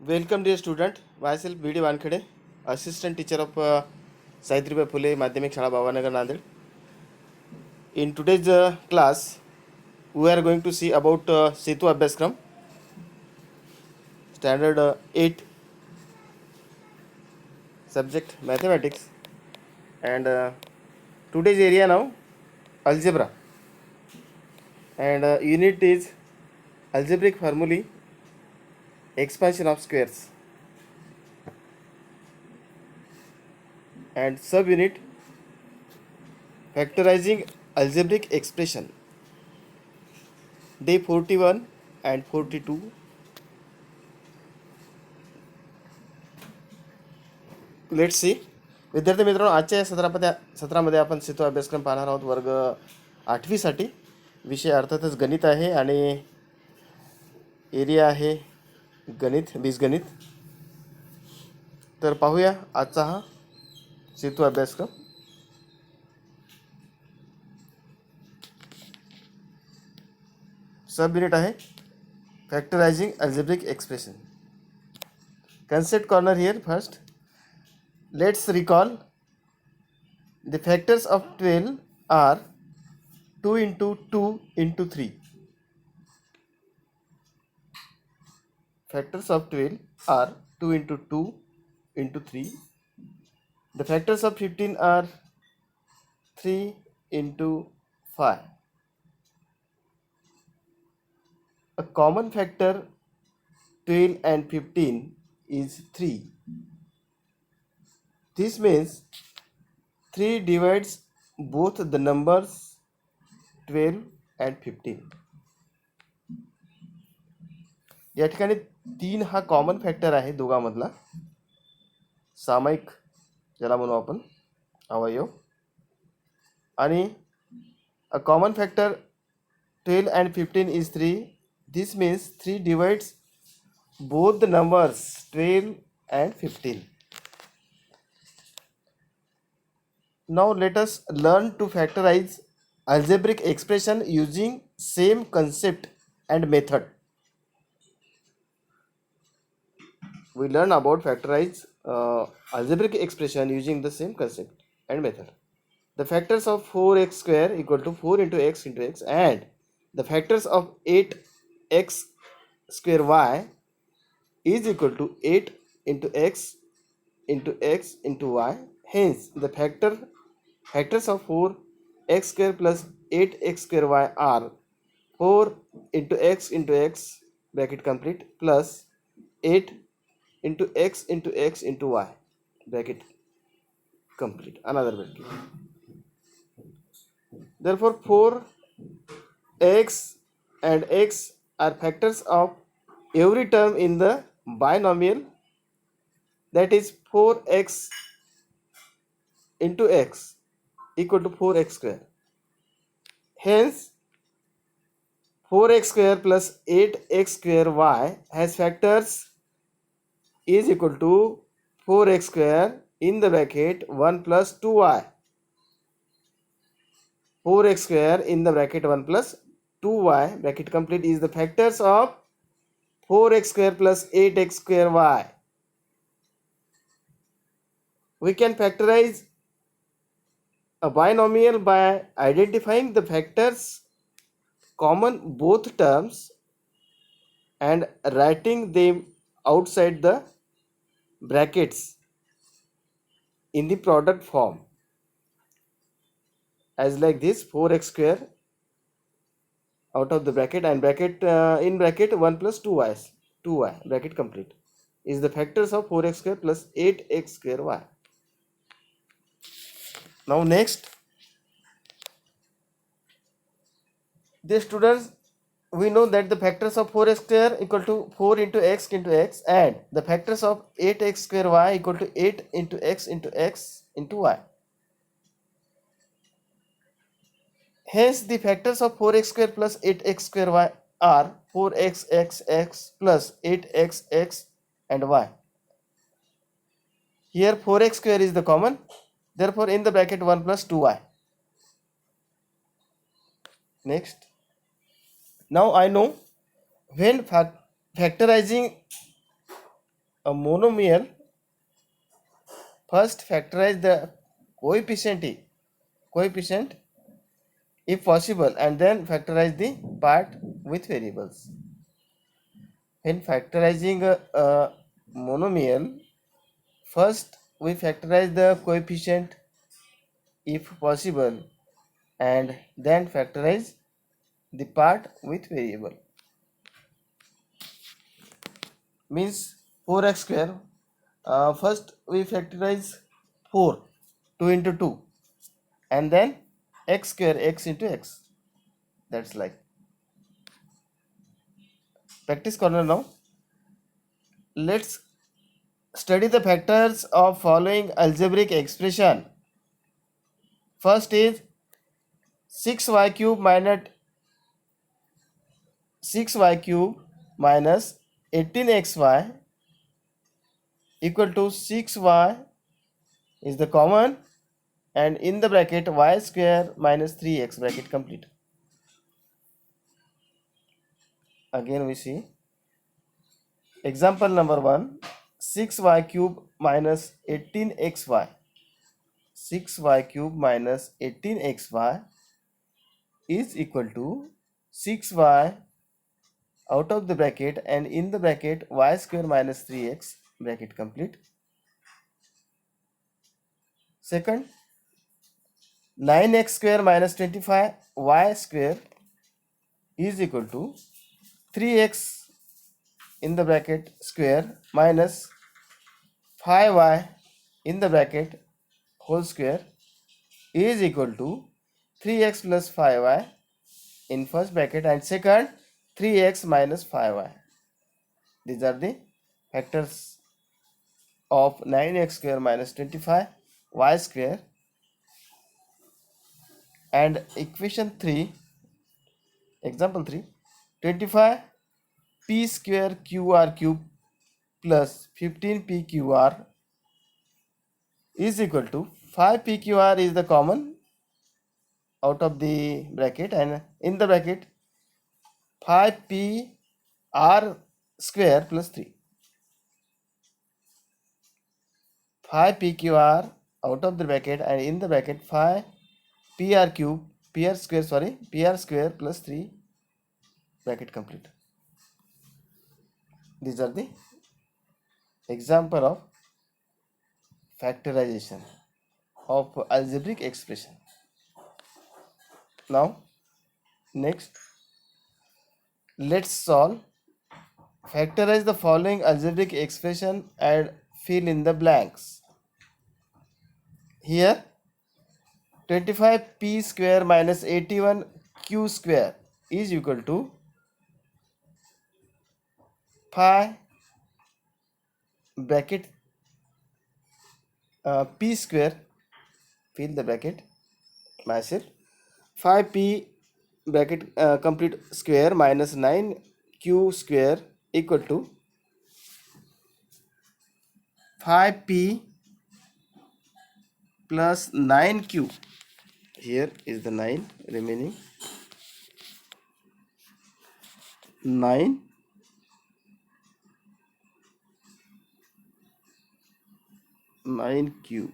Welcome dear student, myself B.D. Wankhede, assistant teacher of Savitribai Phule Madhyamik Shala Bhavanagar Nanded. In today's class, we are going to see about Setu Abhyaskram, standard 8, subject mathematics, and today's area now algebra, and unit is algebraic formulae, expansion of squares, and subunit factorizing algebraic expression. Day 41 and 42. Let's see. विद्यार्थी मित्रांनो, आजच्या या सत्रामध्ये आपण सेतू अभ्यासक्रम पाहणार आहोत. वर्ग 8वीसाठी विषय अर्थातच गणित आहे आणि एरिया आहे गणित, बीजगणित. तर पाहूया आजचा हा सेतू अभ्यासक्रम. सब युनिट आहे factorising algebraic expression. Concept corner here. First, let's recall the factors of 12 are 2 into 2 into 3. Factors of 12 are 2 into 2 into 3. The factors of 15 are 3 into 5. A common factor 12 and 15 is 3. This means 3 divides both the numbers 12 and 15. या ठिकाणी 3 हा common factor आहे दोघांमधला, सामायिक ज्याला म्हणू आपण अवयव. आणि a common factor 12 and 15 is 3. This means 3 divides both the numbers 12 and 15. Now let us learn to factorize algebraic expression using same concept and method. We learn about factorize algebraic expression using the same concept and method. The factors of 4x square equal to 4 into x and the factors of 8x square y is equal to 8 into x into y. Hence the factors of 4x square plus 8x square y are 4 into x bracket complete plus 8 into x into y bracket complete, another bracket. Therefore 4x and x are factors of every term in the binomial, that is 4x into x equal to 4x square. Hence 4x square plus 8x square y has factors is equal to 4x square in the bracket 1 plus 2y. 4x square in the bracket 1 plus 2y bracket complete is the factors of 4x square plus 8x square y. We can factorize a binomial by identifying the factors common both terms and writing them outside the brackets in the product form, as like this: 4x square out of the bracket and bracket in bracket 1 plus 2y bracket complete is the factors of 4x square plus 8x square y. Now next, the students, we know that the factors of 4x square equal to 4 into x and the factors of 8x square y equal to 8 into x into y. Hence the factors of 4x square plus 8x square y are 4x plus 8x and y. Here 4x square is the common, therefore in the bracket 1 plus 2y. Next, now I know when factorizing a monomial, first factorize the coefficient if possible, and then factorize the part with variables. When factorizing a monomial, first we factorize the coefficient if possible, and then factorize the part with variable. Means 4x square. First we factorize 4, 2 into 2, and then x square, x into x. That's like practice corner. Now let's study the factors of following algebraic expression. First is 6y cube minus 18xy equal to 6y is the common, and in the bracket y square minus 3x bracket complete. Again we see example number 1, 6y cube minus 18xy. 6y cube minus 18xy is equal to 6y out of the bracket, and in the bracket y square minus 3x bracket complete. Second, 9x square minus 25y square is equal to 3x in the bracket square minus 5y in the bracket whole square is equal to 3x plus 5y in first bracket, and second 3x minus 5y. These are the factors of 9x square minus 25y square. And equation 3, example 3, 25 p square qr cube plus 15 pqr is equal to 5 pqr is the common out of the bracket, and in the bracket 5 p r square plus 3. 5 pqr out of the bracket, and in the bracket 5 pr square plus 3 bracket complete. These are the example of factorization of algebraic expression. Now next, let's solve. Factorize the following algebraic expression and fill in the blanks. Here 25p square minus 81q square is equal to pi bracket p square, fill the bracket myself, 5p bracket complete square minus 9q square equal to 5p plus 9q. Here is the 9 remaining, 9 9q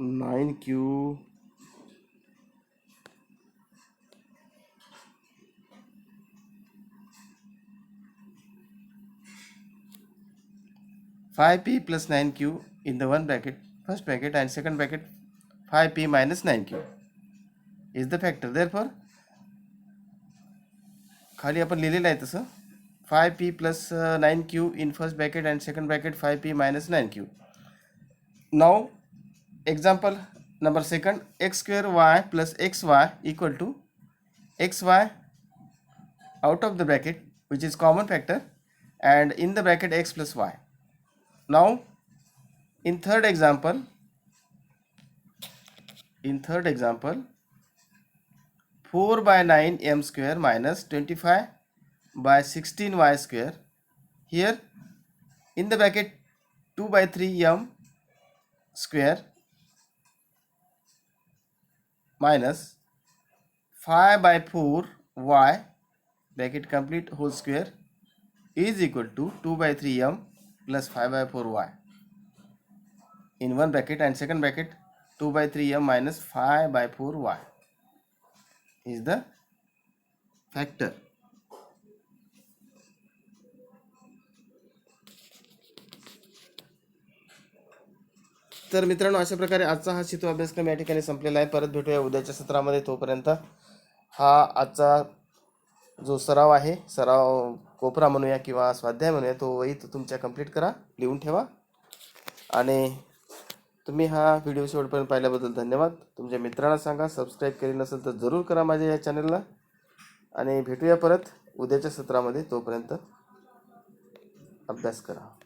nine q 5p plus 9q in the one bracket, first bracket, and second bracket 5p minus 9q is the factor. Therefore खाली आपण लिहिलेलं आहे तसं 5p plus 9q in first bracket and second bracket 5p minus 9q. Now example number second, x square y plus xy equal to xy out of the bracket, which is common factor, and in the bracket x plus y. Now in third example 4 by 9 m square minus 25 by 16 y square here in the bracket 2 by 3 m square minus 5 by 4 y bracket complete whole square is equal to 2 by 3 m plus 5 by 4 y in one bracket, and second bracket 2 by 3 m minus 5 by 4 y is the factor. तर मित्रांनो, अशा प्रकारे आजचा हा शितो अभ्यासक्रम या ठिकाणी संपलेला आहे. परत भेटूया उद्याच्या सत्रामध्ये. तोपर्यंत हा आजचा जो सराव आहे, सराव कोपरा म्हणूया किंवा स्वाध्याय म्हणूया, तो वहीत तुमच्या कंप्लीट करा, लिहून ठेवा. आणि तुम्ही हा व्हिडिओ शेवटपर्यंत पाहिल्याबद्दल धन्यवाद. तुमच्या मित्रांना सांगा, सबस्क्राईब केले नसेल तर जरूर करा माझ्या या चॅनलला. आणि भेटूया परत उद्याच्या सत्रामध्ये. तोपर्यंत अभ्यास करा.